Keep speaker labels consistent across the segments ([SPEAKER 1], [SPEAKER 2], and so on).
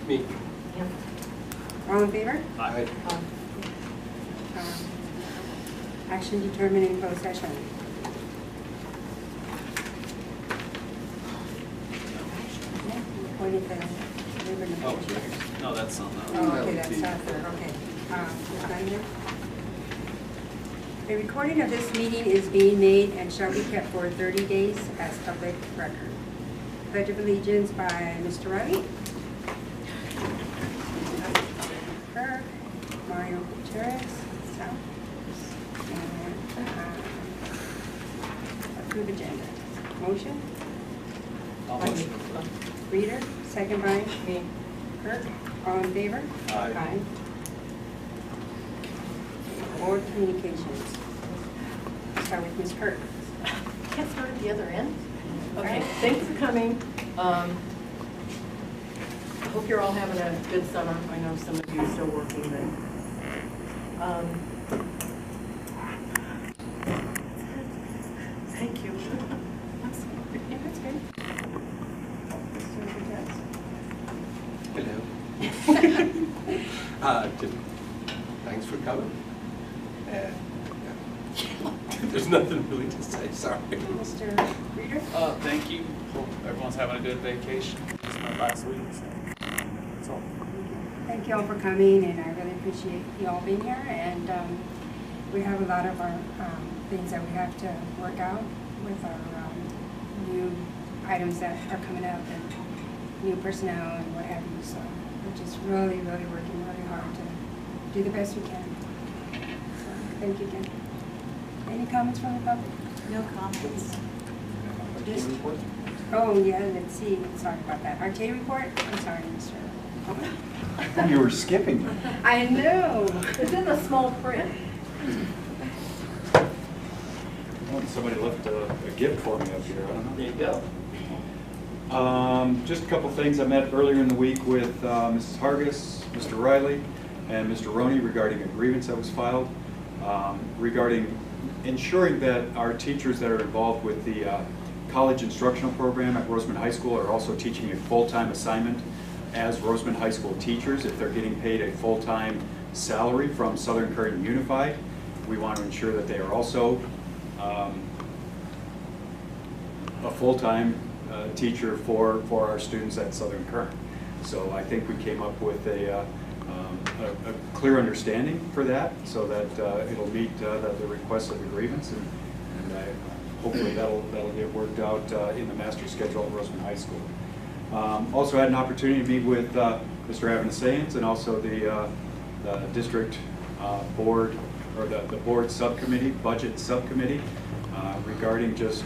[SPEAKER 1] Me.
[SPEAKER 2] Yep.
[SPEAKER 3] All in favor?
[SPEAKER 1] Aye.
[SPEAKER 3] Action determined in closed session. Appointed the labor negotiators.
[SPEAKER 4] No, that's on the.
[SPEAKER 3] Oh, okay, that's after, okay. Ms. Gardner? A recording of this meeting is being made and shall be kept for 30 days as public record. Pledge of Allegiance by Mr. Riley. Kirk, Mario Gutierrez, and approve agenda. Motion?
[SPEAKER 4] I'll motion.
[SPEAKER 3] Reader, second by
[SPEAKER 2] Me.
[SPEAKER 3] Kirk. All in favor?
[SPEAKER 4] Aye.
[SPEAKER 3] Board communications. Start with Ms. Kirk.
[SPEAKER 2] Can't start at the other end? Okay, thanks for coming. I hope you're all having a good summer. I know some of you are still working, but thank you. I'm sorry.
[SPEAKER 3] Yeah, that's good.
[SPEAKER 1] Hello. Just thanks for coming. And there's nothing really to say, sorry.
[SPEAKER 3] Mr. Reader?
[SPEAKER 4] Thank you. Hope everyone's having a good vacation. It's my last week, so that's all.
[SPEAKER 3] Thank you all for coming, and I really appreciate you all being here. And we have a lot of our things that we have to work out with our new items that are coming up and new personnel and what have you. So we're just really, really working really hard to do the best we can. So thank you again. Any comments from the public?
[SPEAKER 2] No comments.
[SPEAKER 3] Just, oh yeah, let's see. Sorry about that. RTA report? I'm sorry, Mr.
[SPEAKER 5] I thought you were skipping me.
[SPEAKER 3] I know.
[SPEAKER 2] It's in the small print.
[SPEAKER 5] Somebody left a gift for me up here. I don't know.
[SPEAKER 4] There you go.
[SPEAKER 5] Just a couple things. I met earlier in the week with Mrs. Hargis, Mr. Riley, and Mr. Roney regarding a grievance that was filed regarding ensuring that our teachers that are involved with the college instructional program at Rosamond High School are also teaching a full-time assignment as Rosamond High School teachers. If they're getting paid a full-time salary from Southern Kern Unified, we want to ensure that they are also a full-time teacher for our students at Southern Kern. So I think we came up with a clear understanding for that, so that it'll meet the request of the grievance, and hopefully that'll get worked out in the master schedule at Rosamond High School. Also had an opportunity to meet with Mr. Avanesayans and also the district board, or the board subcommittee, budget subcommittee, regarding just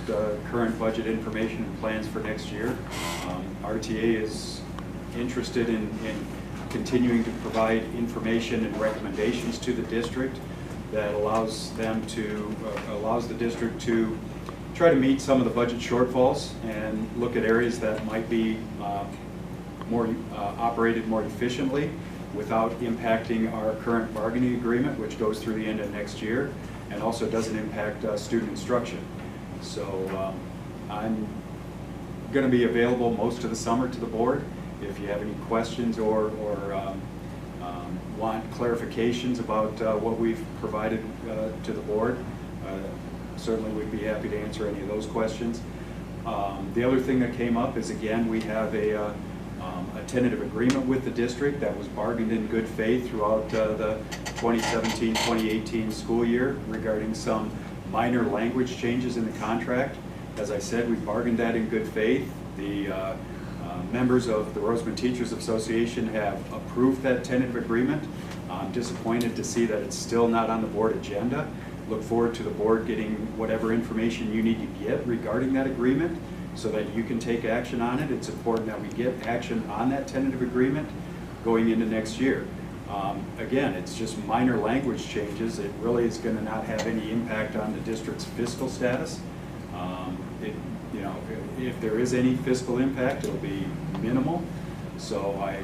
[SPEAKER 5] current budget information and plans for next year. RTA is interested in continuing to provide information and recommendations to the district that allows the district to try to meet some of the budget shortfalls and look at areas that might be operated more efficiently without impacting our current bargaining agreement, which goes through the end of next year, and also doesn't impact student instruction. So I'm going to be available most of the summer to the board. If you have any questions or want clarifications about what we've provided to the board, certainly we'd be happy to answer any of those questions. The other thing that came up is, again, we have a tentative agreement with the district that was bargained in good faith throughout the 2017-2018 school year regarding some minor language changes in the contract. As I said, we bargained that in good faith. The members of the Rosamond Teachers Association have approved that tentative agreement. I'm disappointed to see that it's still not on the board agenda. Look forward to the board getting whatever information you need to get regarding that agreement so that you can take action on it. It's important that we get action on that tentative agreement going into next year. Again, it's just minor language changes. It really is going to not have any impact on the district's fiscal status. If there is any fiscal impact, it'll be minimal. So I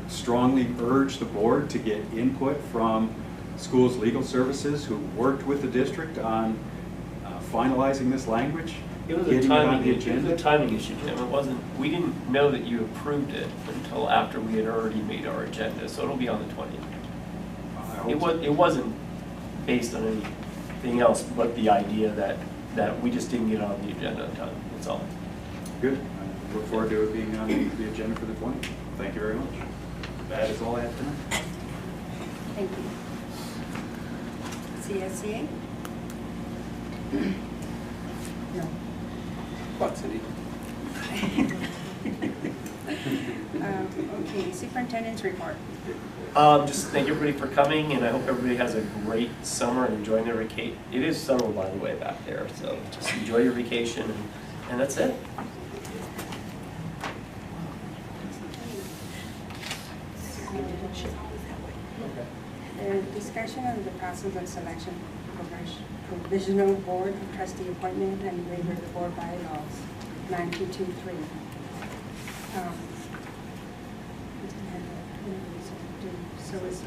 [SPEAKER 5] strongly urge the board to get input from schools legal services who worked with the district on finalizing this language,
[SPEAKER 6] It was a
[SPEAKER 5] getting it on
[SPEAKER 6] timing
[SPEAKER 5] the
[SPEAKER 6] issue. It was
[SPEAKER 5] agenda?
[SPEAKER 6] a timing issue, Jim. It wasn't, we didn't know that you approved it until after we had already made our agenda, so it'll be on the 20th. It wasn't based on anything else but the idea that we just didn't get it on the agenda in time. That's all.
[SPEAKER 5] Good. I look forward to it being on the agenda for the 20th. Thank you very much. That is all I have tonight.
[SPEAKER 3] Thank you. CSCA? No.
[SPEAKER 1] What, Cindy?
[SPEAKER 3] Okay, superintendent's report.
[SPEAKER 6] Just thank everybody for coming, and I hope everybody has a great summer and enjoying their vacation. It is summer, by the way, back there, so just enjoy your vacation, and that's it.
[SPEAKER 3] Discussion on the process of selection provisional board of trustee appointment and waiver of the board bylaws, 9223. So it's,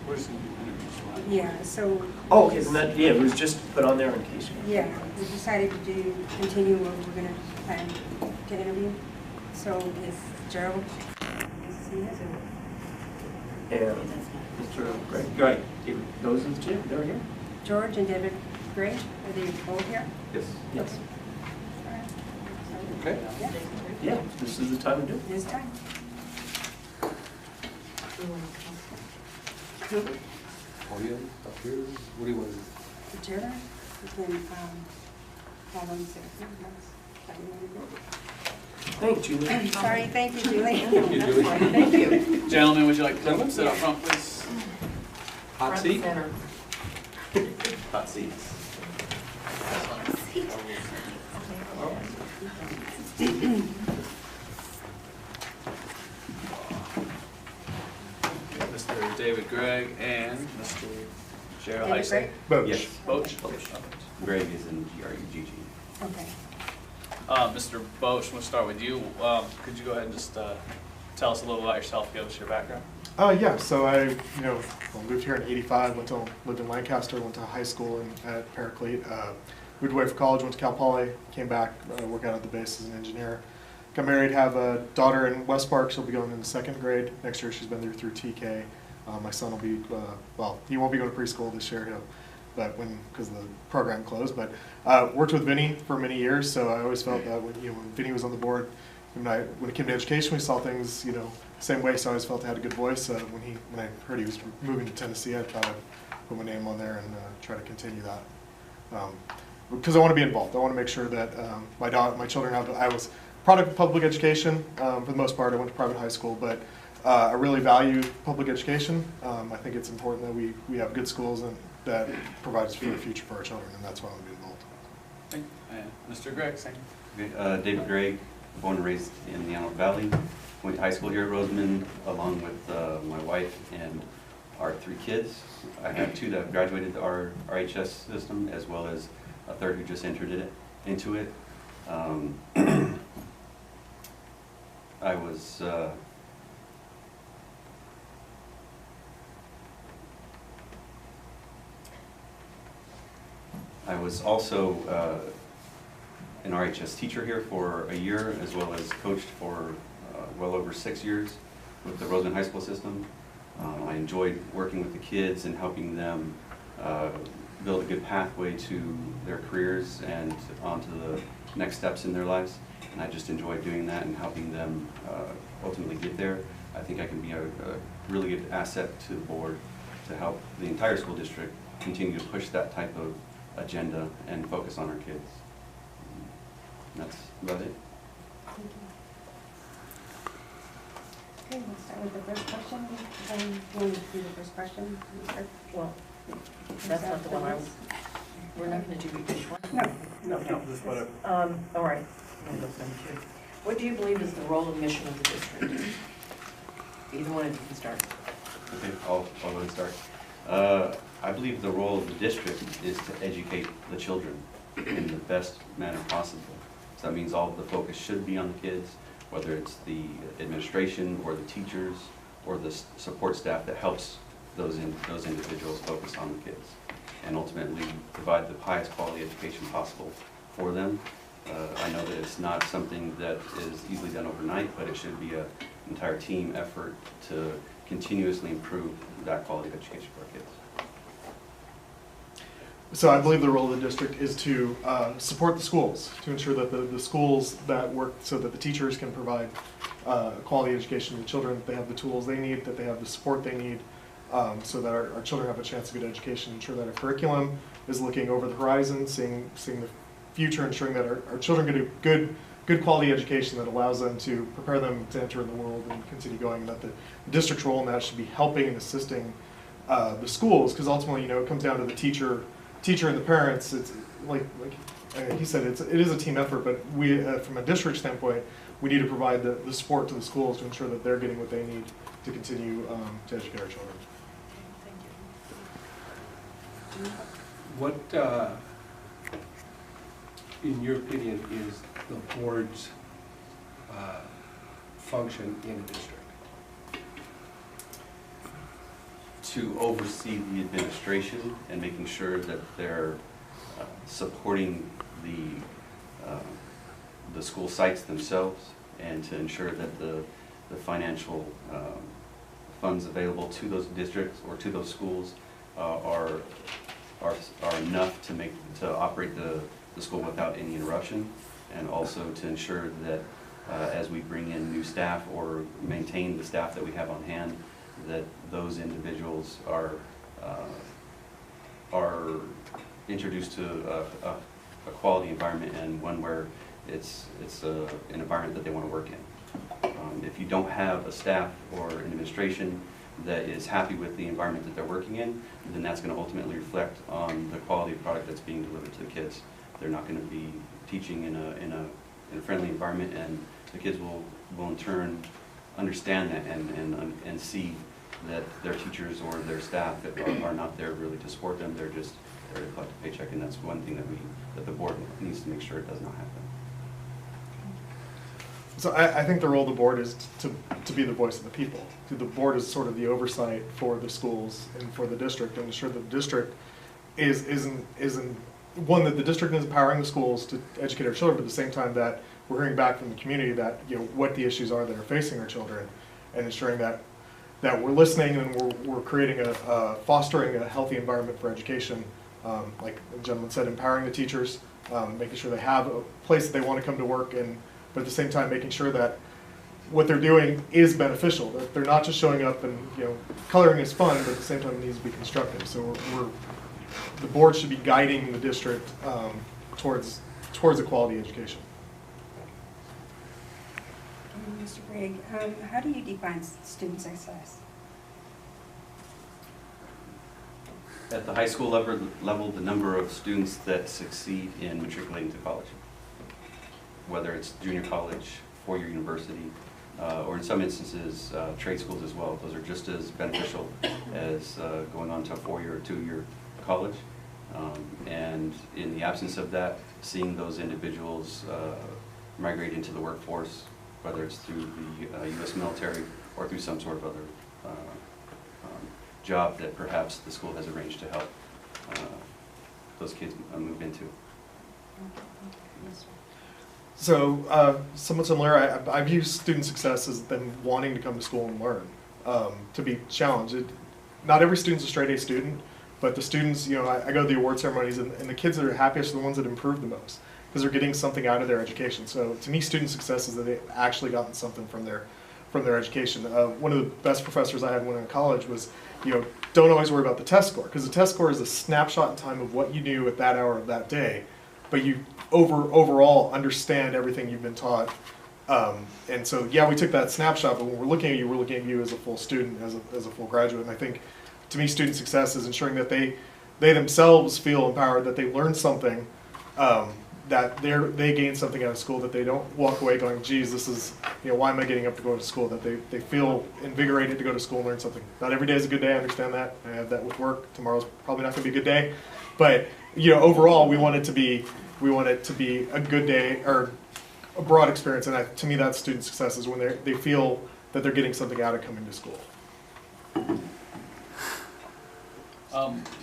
[SPEAKER 4] Where's the interviews?
[SPEAKER 3] yeah, so.
[SPEAKER 6] Oh, okay, then that, yeah, it was just put on there in case you.
[SPEAKER 3] Yeah, we decided to continue what we're gonna plan to interview. So is Gerald, is he here?
[SPEAKER 6] And Mr. Gregg, right, those are the two, they're here?
[SPEAKER 3] George and David Gregg, are they both here?
[SPEAKER 6] Yes. Yes.
[SPEAKER 3] All right. So,
[SPEAKER 1] Okay.
[SPEAKER 3] yeah,
[SPEAKER 6] Yeah, this is the time to do it.
[SPEAKER 3] this time.
[SPEAKER 1] Podium, up here, what do you want to do?
[SPEAKER 3] Gutierrez, you can, have them sit. How you wanna go?
[SPEAKER 6] Thanks, Julie.
[SPEAKER 3] Sorry, thank you, Julie.
[SPEAKER 1] Thank you, Julie.
[SPEAKER 2] Thank you.
[SPEAKER 4] Gentlemen, would you like to sit up front, please?
[SPEAKER 1] Hot
[SPEAKER 2] Front
[SPEAKER 1] seat?
[SPEAKER 2] center.
[SPEAKER 6] Hot seats.
[SPEAKER 4] Mr. David Gregg and Mr. Gerald, how you
[SPEAKER 3] David
[SPEAKER 4] say?
[SPEAKER 3] Gregg?
[SPEAKER 7] Yes.
[SPEAKER 4] Boetsch.
[SPEAKER 7] Greg is in G-R-E-G-G.
[SPEAKER 3] Okay.
[SPEAKER 4] Mr. Boetsch, we'll start with you. Could you go ahead and just tell us a little about yourself, give us your background?
[SPEAKER 8] Yeah, so I, moved here in '85, lived in Lancaster, went to high school at Paraclete, moved away for college, went to Cal Poly, came back, work out at the base as an engineer. Got married, have a daughter in West Park, she'll be going into 2nd grade. Next year she's been there through TK. My son will be, he won't be going to preschool this year, because the program closed, but worked with Vinny for many years, so I always felt that when Vinny was on the board, when it came to education, we saw things, same way, so I always felt I had a good voice. When I heard he was moving to Tennessee, I thought I'd put my name on there and try to continue that. Because I want to be involved. I want to make sure that my children have, I was product of public education, for the most part. I went to private high school, but I really value public education. I think it's important that we have good schools and that provides for the future for our children, and that's why I want to be involved.
[SPEAKER 4] And Mr. Gregg, same.
[SPEAKER 7] Okay, David Gregg, born and raised in the Antelope Valley. Went to high school here at Rosamond along with my wife and our 3 kids. I have 2 that have graduated our RHS system, as well as a 3rd who just entered into it. I was also an RHS teacher here for a year, as well as coached for well over 6 years with the Rosamond High School system. I enjoyed working with the kids and helping them build a good pathway to their careers and onto the next steps in their lives. And I just enjoyed doing that and helping them ultimately get there. I think I can be a really good asset to the board to help the entire school district continue to push that type of agenda and focus on our kids. And that's about it.
[SPEAKER 3] Thank you. Okay, we'll start with the first question. You want to do the first question?
[SPEAKER 2] Well, that's not the one we're not gonna do each one.
[SPEAKER 3] No.
[SPEAKER 8] Just whatever.
[SPEAKER 2] All right. I'm gonna go for number 2. What do you believe is the role and mission of the district? Either one of you can start.
[SPEAKER 7] Okay, I'll go ahead and start. I believe the role of the district is to educate the children in the best manner possible. So that means all of the focus should be on the kids, whether it's the administration or the teachers or the support staff that helps those individuals focus on the kids and ultimately provide the highest quality education possible for them. I know that it's not something that is easily done overnight, but it should be an entire team effort to continuously improve that quality of education for our kids.
[SPEAKER 8] So I believe the role of the district is to support the schools, to ensure that the schools that work so that the teachers can provide quality education to the children, that they have the tools they need, that they have the support they need, so that our children have a chance of good education, ensure that our curriculum is looking over the horizon, seeing the future, ensuring that our children get a good quality education that allows them to prepare them to enter the world and continue going, and that the district's role in that should be helping and assisting the schools, because ultimately, it comes down to the teacher and the parents. It's like he said, it is a team effort, but we, from a district standpoint, we need to provide the support to the schools to ensure that they're getting what they need to continue to educate our children.
[SPEAKER 2] Thank you.
[SPEAKER 1] What, in your opinion, is the board's function in a district?
[SPEAKER 7] To oversee the administration and making sure that they're supporting the school sites themselves, and to ensure that the financial funds available to those districts or to those schools are enough to operate the school without any interruption, and also to ensure that as we bring in new staff or maintain the staff that we have on hand, that those individuals are introduced to a quality environment, and one where it's an environment that they want to work in. If you don't have a staff or an administration that is happy with the environment that they're working in, then that's going to ultimately reflect on the quality of product that's being delivered to the kids. They're not going to be teaching in a friendly environment, and the kids will in turn understand that and see that their teachers or their staff are not there really to support them. They're just there to collect a paycheck, and that's one thing that the board needs to make sure it does not happen.
[SPEAKER 8] So I think the role of the board is to be the voice of the people. The board is sort of the oversight for the schools and for the district, and ensure that the district isn't one, that the district is empowering the schools to educate our children, but at the same time that we're hearing back from the community that what the issues are that are facing our children, and ensuring that we're listening and we're creating fostering a healthy environment for education. Like the gentleman said, empowering the teachers, making sure they have a place that they want to come to work, but at the same time making sure that what they're doing is beneficial, that they're not just showing up and coloring is fun, but at the same time it needs to be constructive. So the board should be guiding the district towards a quality education.
[SPEAKER 3] Mr. Gregg, how do you define student success?
[SPEAKER 7] At the high school level, the number of students that succeed in matriculating to college, whether it's junior college, four-year university, or in some instances, trade schools as well. Those are just as beneficial as going on to a four-year or two-year college. And in the absence of that, seeing those individuals migrate into the workforce, whether it's through the U.S. military or through some sort of other job that perhaps the school has arranged to help those kids move into.
[SPEAKER 8] So somewhat similar, I view student success as them wanting to come to school and learn, to be challenged. Not every student's a straight A student, but the students, I go to the award ceremonies, and the kids that are happiest are the ones that improve the most, because they're getting something out of their education. So to me, student success is that they've actually gotten something from their education. One of the best professors I had when I was in college was, don't always worry about the test score, because the test score is a snapshot in time of what you knew at that hour of that day, but you overall understand everything you've been taught. And so, yeah, we took that snapshot, but when we're looking at you, we're looking at you as a full student, as a full graduate. And I think, to me, student success is ensuring that they themselves feel empowered, that they learn something, that they gain something out of school, that they don't walk away going, geez, this is, why am I getting up to go to school? That they feel invigorated to go to school and learn something. Not every day is a good day, I understand that. I have that with work. Tomorrow's probably not going to be a good day. But, overall, we want it to be a good day, or a broad experience. And to me, that's student success, is when they feel that they're getting something out of coming to school.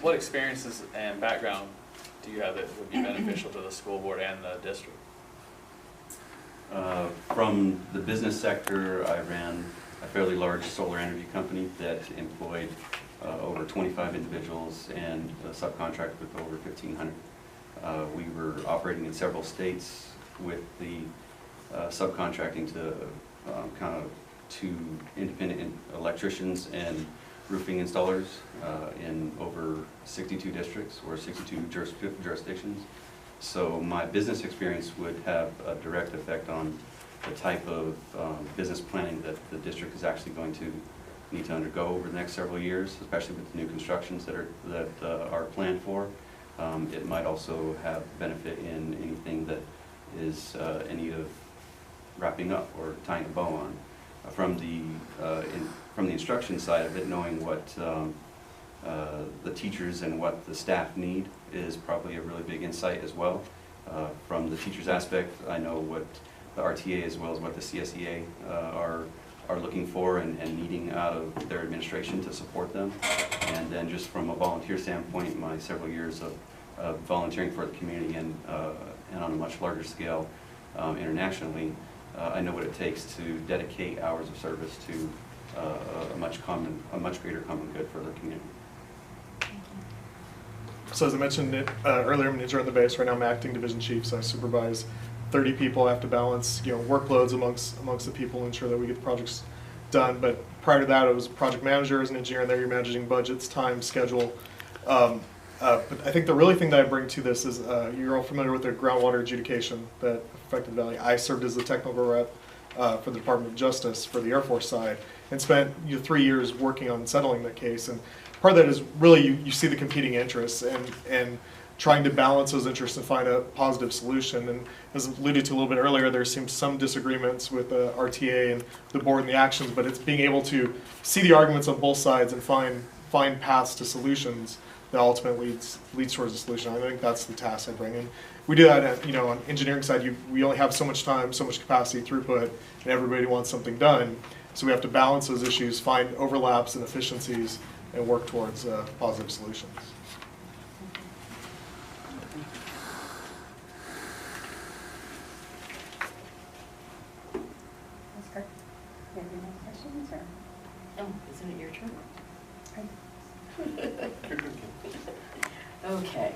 [SPEAKER 4] What experiences and background do you have that would be beneficial to the school board and the district?
[SPEAKER 7] From the business sector, I ran a fairly large solar energy company that employed over 25 individuals and subcontracted with over 1,500. We were operating in several states with the subcontracting to kind of to independent electricians and roofing installers in over 62 districts or 62 jurisdictions. So my business experience would have a direct effect on the type of business planning that the district is actually going to need to undergo over the next several years, especially with the new constructions that are planned for. It might also have benefit in anything that is in need of wrapping up or tying a bow on. From the instruction side of it, knowing what the teachers and what the staff need is probably a really big insight as well. From the teachers aspect, I know what the RTA as well as what the CSEA are looking for and needing out of their administration to support them. And then just from a volunteer standpoint, my several years of volunteering for the community and on a much larger scale internationally, I know what it takes to dedicate hours of service to a much greater common good for the community.
[SPEAKER 8] So as I mentioned earlier, I'm an intern on the base. Right now I'm acting division chief, so I supervise 30 people. I have to balance, workloads amongst the people, ensure that we get the projects done. But prior to that, I was a project manager as an engineer, and there you're managing budgets, time, schedule. But I think the really thing that I bring to this is you're all familiar with the groundwater adjudication that affected the Valley. I served as the technical rep for the Department of Justice for the Air Force side and spent 3 years working on settling that case. And part of that is really you see the competing interests and trying to balance those interests and find a positive solution. And as alluded to a little bit earlier, there seems some disagreements with the RTA and the board and the actions, but it's being able to see the arguments on both sides and find paths to solutions that ultimately leads towards a solution. I think that's the task I bring in. We do that at, on engineering side, we only have so much time, so much capacity, throughput, and everybody wants something done. So we have to balance those issues, find overlaps and efficiencies, and work towards positive solutions.
[SPEAKER 3] That's correct. Do you have any more questions, or?
[SPEAKER 2] Oh, isn't it your turn? Okay,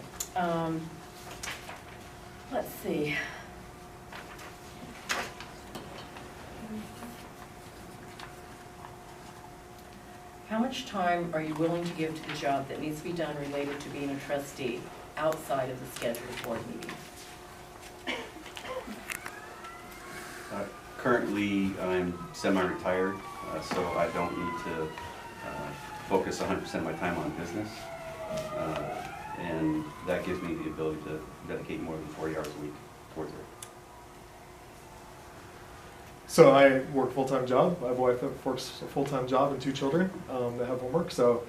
[SPEAKER 2] let's see. How much time are you willing to give to the job that needs to be done related to being a trustee outside of the scheduled board meetings?
[SPEAKER 7] Currently, I'm semi-retired, so I don't need to focus 100% of my time on business. And that gives me the ability to dedicate more than 40 hours a week towards it.
[SPEAKER 8] So I work a full-time job. I have a wife that works a full-time job and 2 children that have homework. So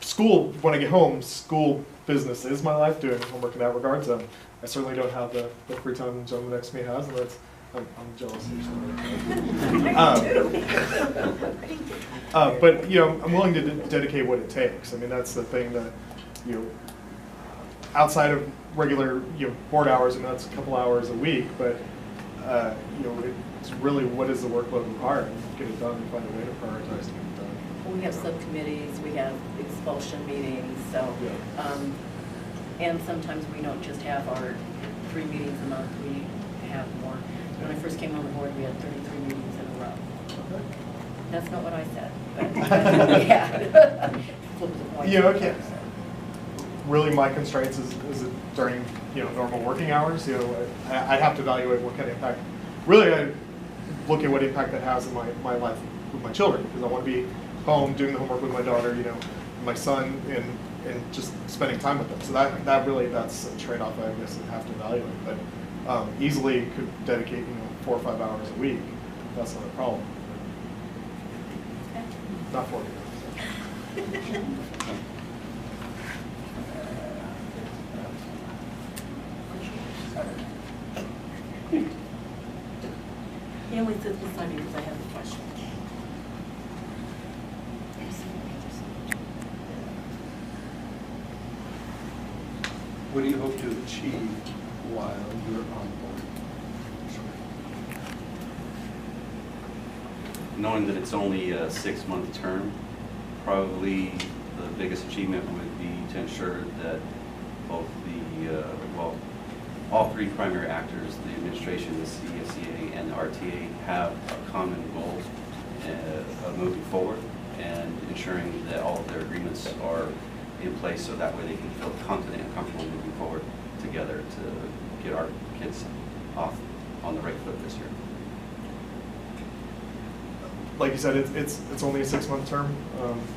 [SPEAKER 8] school, when I get home, school business is my life, doing homework in that regard. So I certainly don't have the free time the gentleman next to me has, and that's, I'm jealous. But I'm willing to dedicate what it takes. I mean, that's the thing that outside of regular board hours, and that's a couple hours a week. But it's really what is the workload required, and get it done, and find a way to prioritize to get it done.
[SPEAKER 2] Well, we have subcommittees, we have expulsion meetings, so and sometimes we don't just have our 3 meetings a month. We have more. When I first came on the board, we had 33 meetings in a row.
[SPEAKER 8] Okay.
[SPEAKER 2] That's not what I said, but that's what we had. Flip the point.
[SPEAKER 8] Okay. Really, my constraints is it during normal working hours. I have to evaluate what kind of impact. Really, I look at what impact that has in my life with my children, because I want to be home doing the homework with my daughter, my son, and just spending time with them. So that's a trade-off I guess I have to evaluate. But easily could dedicate 4 or 5 hours a week. That's not a problem. Not 40 hours.
[SPEAKER 2] He only sits beside me because I have a question.
[SPEAKER 1] What do you hope to achieve while you're on board?
[SPEAKER 7] Knowing that it's only a 6-month term, probably the biggest achievement would be to ensure that both the, all three primary actors, the administration, the CSEA, and the RTA, have a common goal of moving forward and ensuring that all of their agreements are in place so that way they can feel confident and comfortable moving forward together to get our kids off on the right foot this year.
[SPEAKER 8] Like you said, it's only a 6-month term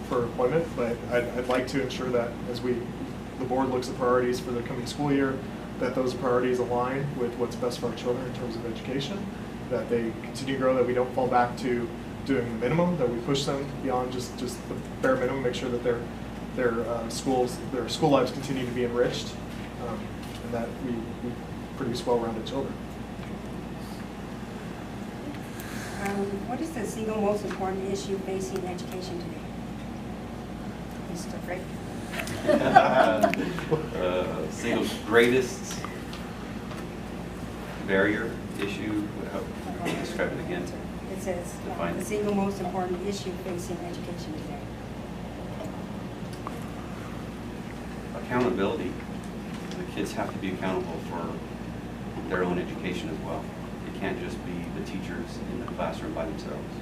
[SPEAKER 8] for appointment, but I'd like to ensure that as the board looks at priorities for the coming school year, that those priorities align with what's best for our children in terms of education, that they continue to grow, that we don't fall back to doing the minimum, that we push them beyond just the bare minimum, make sure that their school lives continue to be enriched, and that we produce well-rounded children.
[SPEAKER 3] What is the single most important issue facing education today? Mr. Gregg?
[SPEAKER 7] Single greatest barrier issue, how would you describe it again?
[SPEAKER 3] It says,
[SPEAKER 7] Define
[SPEAKER 3] the
[SPEAKER 7] it.
[SPEAKER 3] single most important issue facing education today.
[SPEAKER 7] Accountability. The kids have to be accountable for their own education as well. It can't just be the teachers in the classroom by themselves.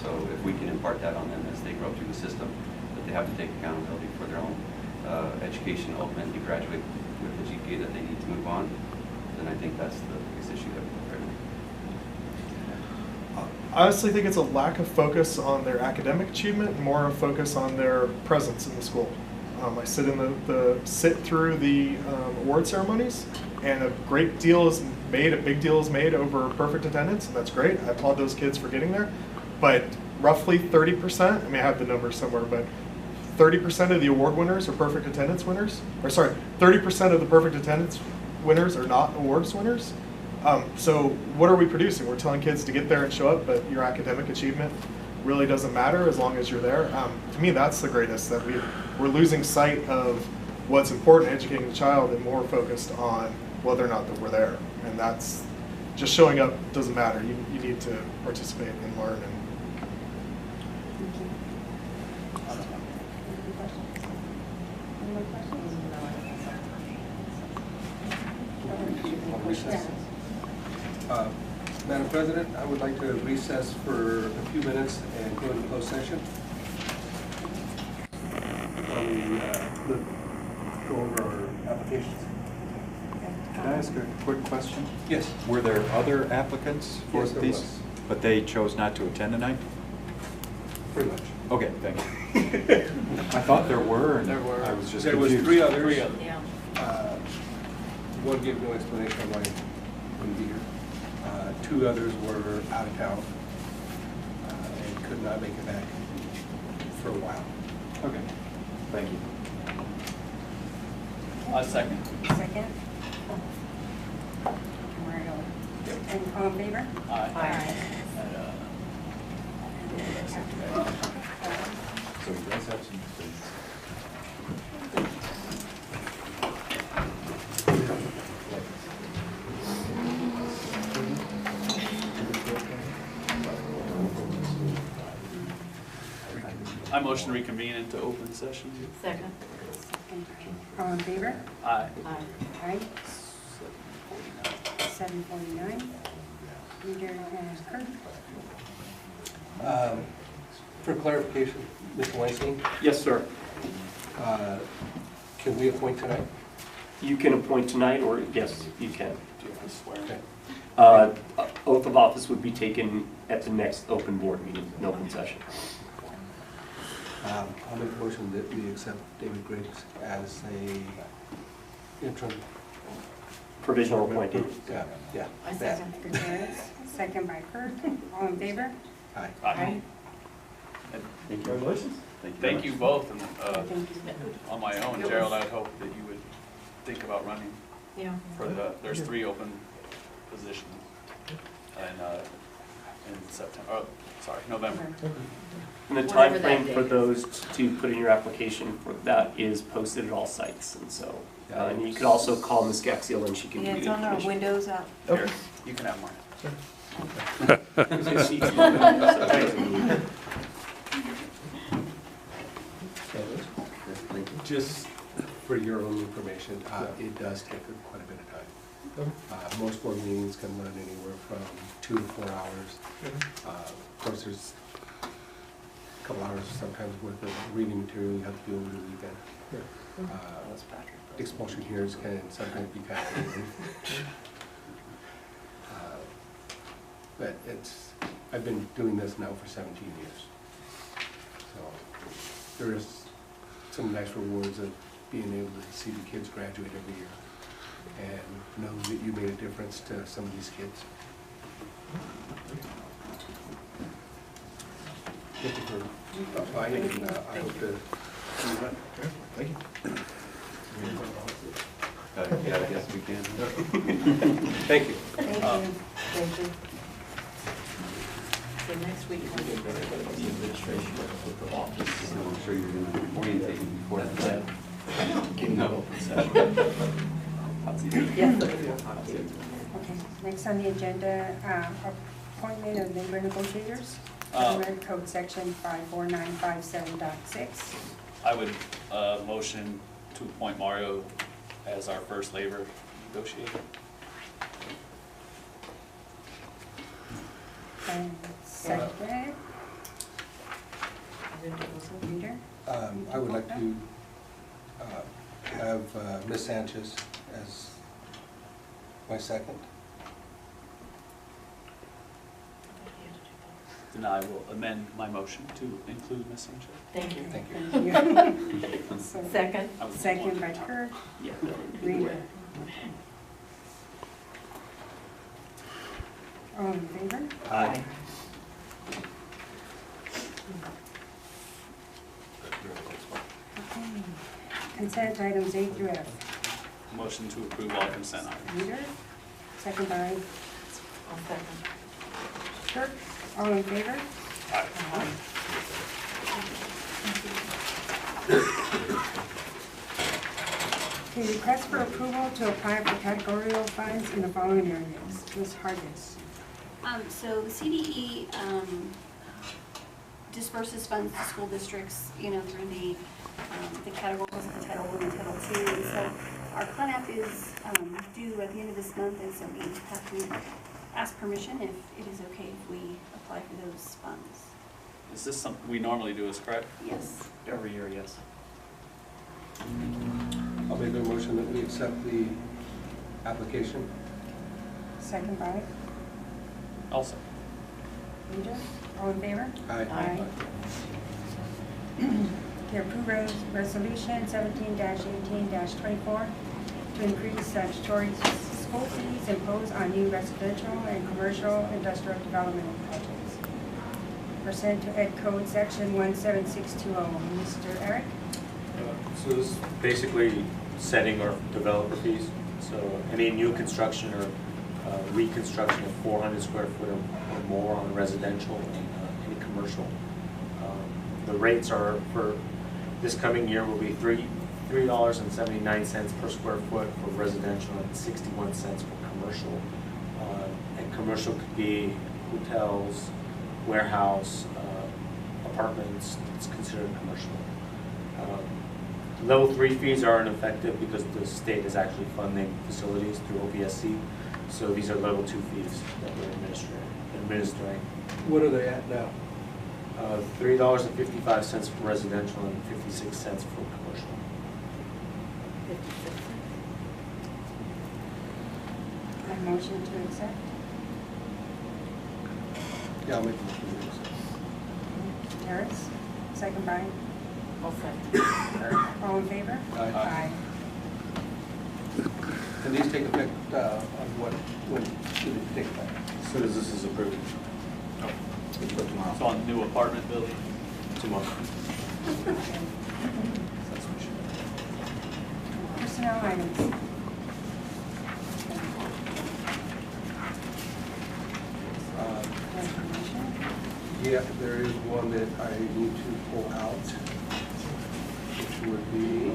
[SPEAKER 7] So if we can impart that on them as they grow through the system, that they have to take accountability for their own education, ultimately graduate with the GPA that they need to move on, then I think that's the biggest issue that we're facing.
[SPEAKER 8] I honestly think it's a lack of focus on their academic achievement, and more of focus on their presence in the school. I sit through the award ceremonies, and a big deal is made over perfect attendance, and that's great. I applaud those kids for getting there. But roughly 30%, I mean, I have the numbers somewhere, but 30% of the award winners are perfect attendance winners. Or sorry, 30% of the perfect attendance winners are not awards winners. So what are we producing? We're telling kids to get there and show up, but your academic achievement really doesn't matter as long as you're there. To me, that's the greatest, that we're losing sight of what's important, educating the child, and more focused on whether or not that we're there. And that's just showing up doesn't matter. You need to participate and learn. And
[SPEAKER 3] Thank you. Any questions? Any more questions?
[SPEAKER 1] Madam President, I would like to recess for a few minutes and go into closed session. Go over our applications.
[SPEAKER 5] Can I ask a quick question?
[SPEAKER 1] Yes.
[SPEAKER 5] Were there other applicants for
[SPEAKER 1] Yes, there
[SPEAKER 5] these?
[SPEAKER 1] was.
[SPEAKER 5] But they chose not to attend tonight?
[SPEAKER 1] Pretty much.
[SPEAKER 5] Okay, thank you. I thought there were, and
[SPEAKER 4] There were.
[SPEAKER 5] I was just
[SPEAKER 1] There was
[SPEAKER 5] confused.
[SPEAKER 1] 3 others.
[SPEAKER 2] Yeah.
[SPEAKER 1] One gave no explanation on why he couldn't be here. 2 others were out of town and could not make it back for a while.
[SPEAKER 5] Okay, thank you.
[SPEAKER 4] Second.
[SPEAKER 3] Second? And all in favor?
[SPEAKER 4] Aye.
[SPEAKER 5] So you guys have some things.
[SPEAKER 4] I motion to reconvene into open session.
[SPEAKER 2] Second.
[SPEAKER 3] All in favor?
[SPEAKER 4] Aye.
[SPEAKER 3] Aye. 7:49. Leader Kirk.
[SPEAKER 1] For clarification, Mr. Weinstein,
[SPEAKER 6] Yes, sir.
[SPEAKER 1] can we appoint tonight?
[SPEAKER 6] You can appoint tonight, or yes, you can.
[SPEAKER 4] Do you have to swear?
[SPEAKER 1] Okay.
[SPEAKER 6] Oath of office would be taken at the next open board meeting, an open session.
[SPEAKER 1] I'll make a motion that we accept David Gregg as a interim.
[SPEAKER 6] Provisional appointee.
[SPEAKER 1] Yeah.
[SPEAKER 2] I
[SPEAKER 1] that.
[SPEAKER 2] second.
[SPEAKER 3] Gutierrez. Second by Kirk. All in favor?
[SPEAKER 1] Aye.
[SPEAKER 4] Aye.
[SPEAKER 5] Congratulations.
[SPEAKER 4] Thank you both, and
[SPEAKER 3] Thank you.
[SPEAKER 4] on my own, Gerald, I'd hope that you would think about running
[SPEAKER 2] Yeah.
[SPEAKER 4] for there's 3 open positions. And in September, oh, sorry, November.
[SPEAKER 6] And the
[SPEAKER 2] Whatever
[SPEAKER 6] time
[SPEAKER 2] that
[SPEAKER 6] frame for
[SPEAKER 2] date
[SPEAKER 6] those to put in your application for that is posted at all sites, and so, and you could also call Ms. Gaxiel and she can
[SPEAKER 9] Yeah,
[SPEAKER 6] give
[SPEAKER 9] it's
[SPEAKER 6] you
[SPEAKER 9] on our
[SPEAKER 6] information.
[SPEAKER 9] Windows app.
[SPEAKER 4] Here, you can have mine.
[SPEAKER 1] Just for your own information, it does take quite a bit of time. Most board meetings can run anywhere from 2 to 4 hours. Of course, there's a couple hours sometimes worth of reading material you have to do over the weekend. Expulsion hearings can sometimes be kind of crazy. But I've been doing this now for 17 years. So there is some nice rewards of being able to see the kids graduate every year and know that you made a difference to some of these kids. Thank you for applying, and I hope to see you back.
[SPEAKER 8] Thank you.
[SPEAKER 7] Yeah, I guess we can.
[SPEAKER 1] Thank you.
[SPEAKER 3] Thank you.
[SPEAKER 2] Thank you. So next week.
[SPEAKER 6] The administration of the office.
[SPEAKER 7] So I'm sure you're going to orientate me before that.
[SPEAKER 6] No.
[SPEAKER 2] Yes.
[SPEAKER 3] Okay, next on the agenda, appointment of labor negotiators, Government Code Section 54957.6.
[SPEAKER 4] I would motion to appoint Mario as our first labor negotiator.
[SPEAKER 3] And second, Reader.
[SPEAKER 1] I would like to have Ms. Sanchez as my second.
[SPEAKER 4] Then I will amend my motion to include Ms. Sanchez.
[SPEAKER 2] Thank you.
[SPEAKER 1] Thank you.
[SPEAKER 3] Thank you. So,
[SPEAKER 2] Second.
[SPEAKER 3] second by Kirk,
[SPEAKER 6] Yeah.
[SPEAKER 3] Reader. All in favor?
[SPEAKER 4] Aye.
[SPEAKER 3] Okay. Consent items A through F.
[SPEAKER 4] Motion to approve all consent items.
[SPEAKER 3] Reader, second by
[SPEAKER 2] I'll second.
[SPEAKER 3] Kirk. All in favor?
[SPEAKER 4] Aye.
[SPEAKER 3] Okay, request for approval to apply for categorical funds in the following areas. Ms. Hargis.
[SPEAKER 9] So the CDE disperses funds to school districts, through the categories of Title I and Title II. And so our CLNAP is due at the end of this month, and so we have to ask permission if it is okay if we apply for those funds.
[SPEAKER 4] Is this something we normally do, is correct?
[SPEAKER 9] Yes.
[SPEAKER 6] Every year, yes.
[SPEAKER 1] I'll make a motion that we accept the application.
[SPEAKER 3] Second by
[SPEAKER 4] Also.
[SPEAKER 3] Reader. All in favor?
[SPEAKER 1] Aye.
[SPEAKER 3] Okay, approve resolution 17-18-24 to increase statutory school fees imposed on new residential and commercial industrial development projects. Pursuant to Ed Code Section 17620. Mr. Eric?
[SPEAKER 10] So this is basically setting our developer fees. So any new construction or reconstruction of 400 square foot or more on residential and any commercial. The rates are for this coming year will be $3.79 per square foot for residential and 61 cents for commercial. And commercial could be hotels, warehouse, apartments. It's considered commercial. Level 3 fees are ineffective because the state is actually funding facilities through OPSC. So these are level 2 fees that we're administering.
[SPEAKER 1] What are they at now?
[SPEAKER 10] $3.55 for residential and 56 cents for commercial.
[SPEAKER 2] 56.
[SPEAKER 3] A motion to accept?
[SPEAKER 1] Yeah, I'll make a motion to accept.
[SPEAKER 3] Harris? Second by
[SPEAKER 2] I'll second.
[SPEAKER 3] Kirk. All in favor?
[SPEAKER 1] Aye. And these take effect on when do they take effect?
[SPEAKER 10] As soon as this is approved.
[SPEAKER 4] It's on new apartment building.
[SPEAKER 10] Tomorrow.
[SPEAKER 3] Personnel items.
[SPEAKER 1] there is one that I need to pull out, which would be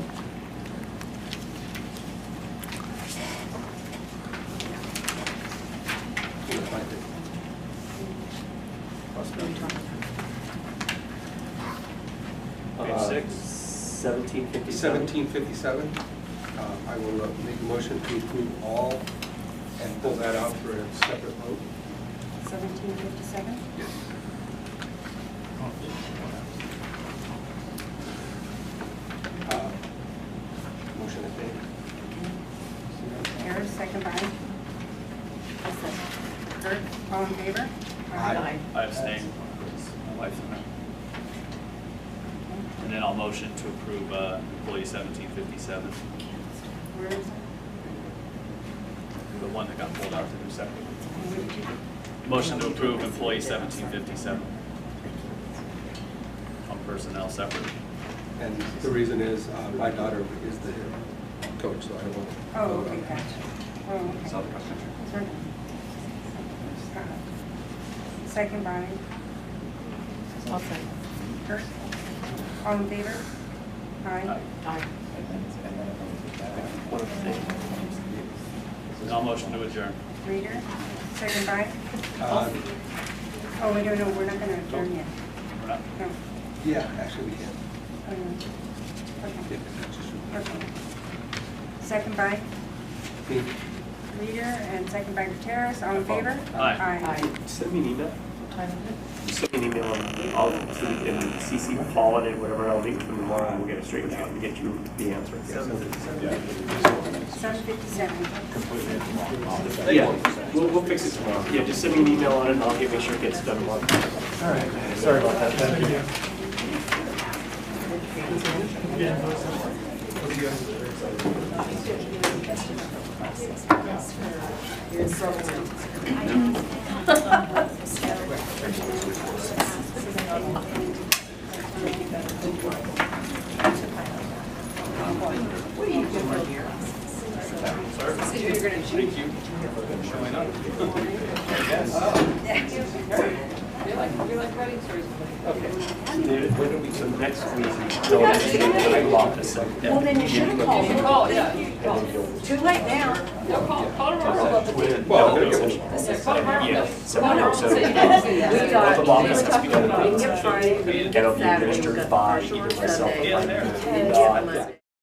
[SPEAKER 4] Page 6.
[SPEAKER 6] 1757.
[SPEAKER 1] 1757. I will make a motion to approve all and pull that out for a separate vote.
[SPEAKER 3] 1757?
[SPEAKER 1] Yes. Motion, I think.
[SPEAKER 3] Harris, second by? Kirk, all in favor?
[SPEAKER 1] Aye.
[SPEAKER 4] I abstain. My wife's in there. And then I'll motion to approve employee 1757,
[SPEAKER 3] Where is it?
[SPEAKER 4] the one that got pulled out to do separate. Motion to approve employee 1757 on personnel separate.
[SPEAKER 1] And the reason is, my daughter is the coach, so I don't want to.
[SPEAKER 3] Oh, okay, gotcha. Oh, okay.
[SPEAKER 7] South Cross Country.
[SPEAKER 3] Sorry. Second by?
[SPEAKER 2] I'll second.
[SPEAKER 3] Kirk, all in favor?
[SPEAKER 4] Aye.
[SPEAKER 2] Aye.
[SPEAKER 6] One abstain.
[SPEAKER 4] And I'll motion to adjourn.
[SPEAKER 3] Reader, second by? Oh, we don't know, we're not gonna adjourn yet.
[SPEAKER 4] We're not.
[SPEAKER 3] No.
[SPEAKER 1] Yeah, actually, we can.
[SPEAKER 3] Okay. Okay. Second by
[SPEAKER 1] Me.
[SPEAKER 3] Reader and second by Gutierrez, all in favor?
[SPEAKER 4] Aye.
[SPEAKER 6] Send me an email. Send me an email and CC Paul and whatever, I'll meet with them tomorrow and we'll get it straightened out and get you the answer.
[SPEAKER 3] 7:57.
[SPEAKER 6] Yeah, we'll fix it tomorrow. Yeah, just send me an email on it and I'll make sure it gets done tomorrow. All right, sorry about that. Thank you.
[SPEAKER 2] What are you doing here?
[SPEAKER 4] Thank you for showing up.
[SPEAKER 6] David, when are we, so next week, so I locked this up.
[SPEAKER 2] Well, then you should have called. You called, yeah. Too late now.
[SPEAKER 6] Well, yeah, so, so.
[SPEAKER 2] We got,
[SPEAKER 6] the law has to be done.
[SPEAKER 2] we kept trying,
[SPEAKER 6] Get on the
[SPEAKER 2] Saturday, we
[SPEAKER 6] administered
[SPEAKER 2] got
[SPEAKER 6] by
[SPEAKER 2] partial
[SPEAKER 6] either
[SPEAKER 2] on
[SPEAKER 6] myself
[SPEAKER 2] Sunday,
[SPEAKER 6] or
[SPEAKER 2] and
[SPEAKER 6] by
[SPEAKER 2] we
[SPEAKER 6] you.
[SPEAKER 2] had Monday.